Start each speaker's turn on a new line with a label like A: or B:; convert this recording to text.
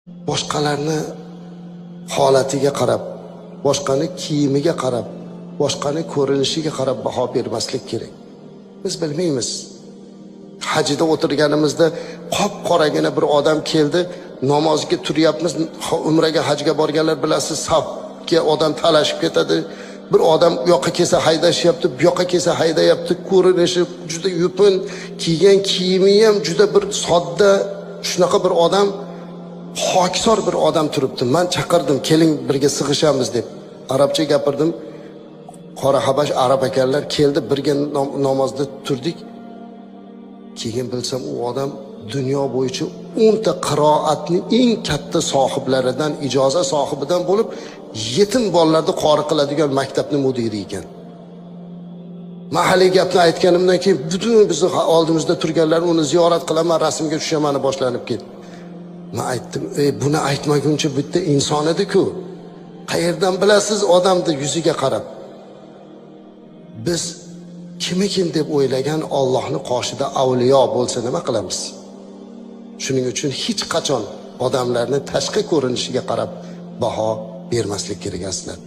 A: boshqalarni holatiga qarab, boshqani kiyimiga qarab, boshqani ko'rinishiga qarab baho bermaslik kerak. Biz bilmaymiz. Hajida o'tirganimizda qop-qoragina bir odam keldi, namozga turyapmiz, umraga, hajga borganlar bilasiz, safga odam talashib ketadi. Bir odam bu yoqqa kelsa haydashyapti, bu yoqqa kelsa haydayapti, ko'rinishi juda yupun, kiygan kiyimi ham juda bir sodda, shunaqa bir odam, hokisor bir odam turibdi. Men chaqirdim, keling birga sig'ishamiz deb. Arabcha gapirdim. Qora habash arab ekanlar, keldi, birga namozda turdik. Keyin bilsam u odam dunyo bo'yicha 10 ta qiroatning eng katta sohiblaridan, ijozat sohibidan bo'lib, yetim bolalarni qori qiladigan maktabning mudiri ekan. Mahalliy gapni aytganimdan keyin butun bizni oldimizda turganlar uni ziyorat qilaman, rasmga tushaman boshlanib ketdi. Men aytdim, buni aytmaguncha bitta inson edi-ku. Qayerdan bilasiz odamni yuziga qarab? Biz kim deb o'ylagan Allohning qoshida avliyo bo'lsa nima qilamiz? Shuning uchun hech qachon odamlarni tashqi ko'rinishiga qarab baho bermaslik kerak aslida.